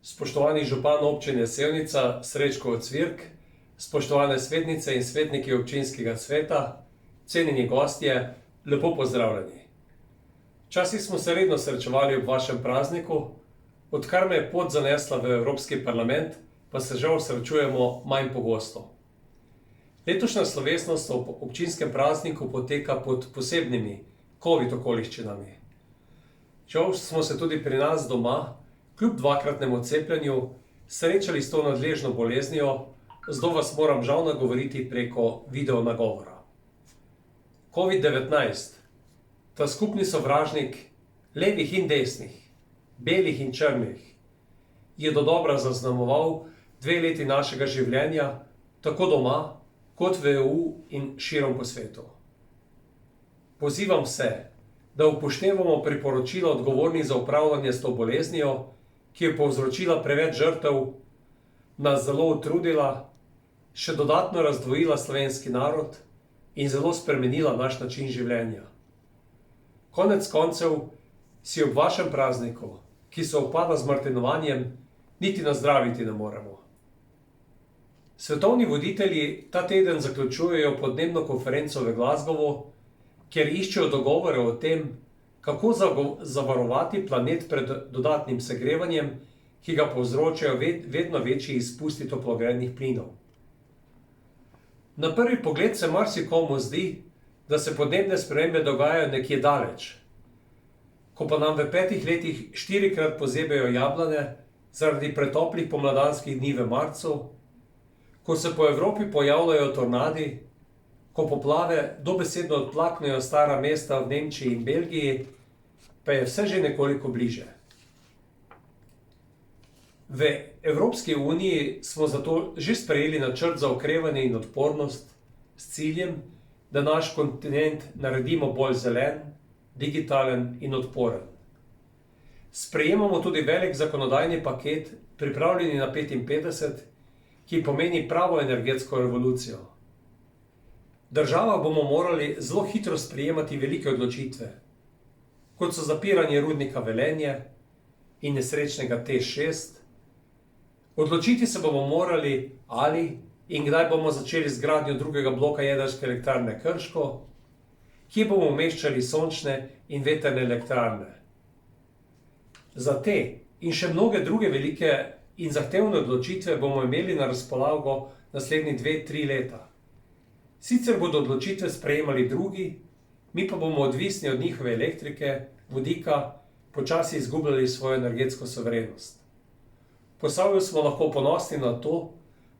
Spoštovani župan občine Sevnica Srečko Ocvirk, spoštovane svetnice in svetniki občinskega sveta, cenjeni gostje, lepo pozdravljeni. Včasih smo se redno srečevali ob vašem prazniku, odkar me je pot zanesla v Evropski parlament, pa se žal srečujemo manj pogosto. Letošnja slovesnost ob občinskem prazniku poteka pod posebnimi COVID okoliščinami. Žal smo se tudi pri nas doma, kljub dvakratnemu cepljenju, srečali s to nadležno boleznijo, zato vas moram žal nagovoriti preko video nagovora. COVID-19, ta skupni sovražnik levih in desnih, belih in črnih, je dodobra zaznamoval 2 leti našega življenja, tako doma, kot v EU in širom po svetu. Pozivam vse, da upoštevamo priporočila odgovornih za upravljanje s to boleznijo, ki je povzročila preveč žrtev, nas zelo utrudila, še dodatno razdvojila slovenski narod in zelo spremenila naš način življenja. Konec koncev si ob vašem prazniku, ki se upada z martinovanjem, niti nazdraviti ne moremo. Svetovni voditelji ta teden zaključujejo podnebno konferenco v Glasgowu, kjer iščejo dogovore o tem, kako zavarovati planet pred dodatnim segrevanjem, ki ga povzročajo vedno večji izpusti toplogrednih plinov. Na prvi pogled se marsikomu zdi, da se podnebne spremembe dogajajo nekje daleč. Ko pa nam v 5 letih 4-krat pozebejo jablane zaradi pretoplih pomladanskih dni v marcu, ko se po Evropi pojavljajo tornadi, ko poplave dobesedno odplaknejo stara mesta v Nemčiji in Belgiji, pa je vse že nekoliko bliže. V Evropski uniji smo zato že sprejeli načrt za okrevanje in odpornost s ciljem, da naš kontinent naredimo bolj zelen, digitalen in odporen. Sprejemamo tudi velik zakonodajni paket, pripravljeni na 55, ki pomeni pravo energetsko revolucijo. Država bomo morali zelo hitro sprejemati velike odločitve, kot so zapiranje rudnika Velenje in nesrečnega TEŠ6. Odločiti se bomo morali, ali in kdaj bomo začeli z gradnjo drugega bloka jedrske elektrarne Krško, kje bomo umeščali sončne in vetrne elektrarne. Za te in še mnoge druge velike in zahtevne odločitve bomo imeli na razpolago naslednji 2-3 leta. Sicer bodo odločitve sprejemali drugi, mi pa bomo odvisni od njihove elektrike, vodika, počasi izgubljali svojo energetsko suverenost. V Posavju smo lahko ponosni na to,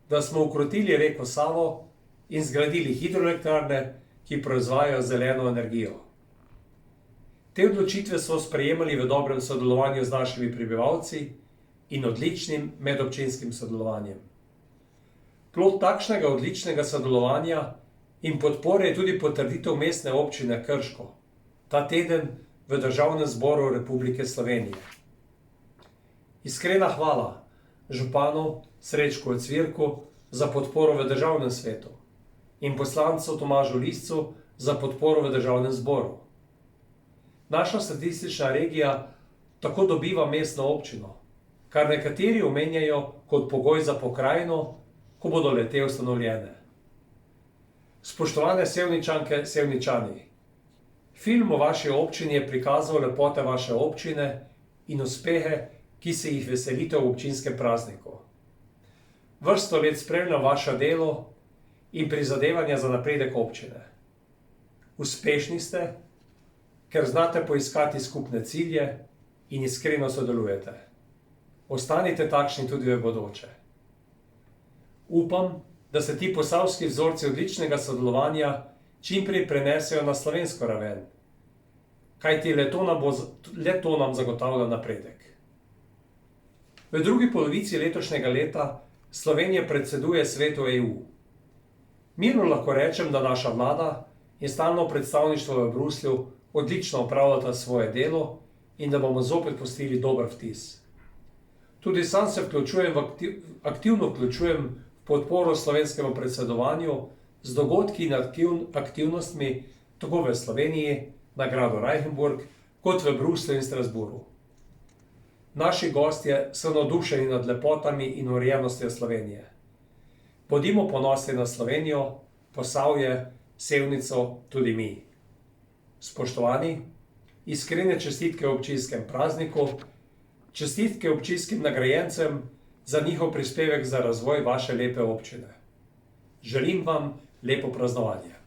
da smo ukrotili reko Savo in zgradili hidroelektrarne, ki proizvajajo zeleno energijo. Te odločitve so sprejemali v dobrem sodelovanju z našimi prebivalci in odličnim medobčinskim sodelovanjem. Plod takšnega odličnega sodelovanja in podpore je tudi potrditev mestne občine Krško, ta teden v Državnem zboru Republike Slovenije. Iskrena hvala županu Srečku Ocvirku za podporo v Državnem svetu in poslancu Tomažu Liscu za podporo v Državnem zboru. Naša statistična regija tako dobiva mestno občino, kar nekateri omenjajo kot pogoj za pokrajino, ko bodo le-te ustanovljene. Spoštovane Sevničanke, Sevničani, film o vaši občini je prikazal lepote vaše občine in uspehe, ki se jih veselite v občinskem prazniku. Vrsto let spremljam vaše delo in prizadevanja za napredek občine. Uspešni ste, ker znate poiskati skupne cilje in iskreno sodelujete. Ostanite takšni tudi v bodoče. Upam, da se ti posavski vzorci odličnega sodelovanja čim prej prenesejo na slovensko raven, kajti le to nam zagotavlja napredek. V drugi polovici letošnjega leta Slovenija predseduje svetu EU. Mirno lahko rečem, da naša vlada in stalno predstavništvo v Bruslju odlično opravljata svoje delo in da bomo zopet pustili dober vtis. Tudi sam se aktivno vključujem v podporo slovenskemu predsedovanju z dogodki in aktivnostmi tako v Sloveniji, na gradu Reichenburg, kot v Bruslju in Strasbourgu. Naši gostje so navdušeni nad lepotami in urejenostjo Slovenije. Bodimo ponosni na Slovenijo, Posavje, Sevnico, tudi mi. Spoštovani, iskrene čestitke občinskem prazniku, čestitke občinskim nagrajencem za njihov prispevek za razvoj vaše lepe občine. Želim vam lepo praznovanje.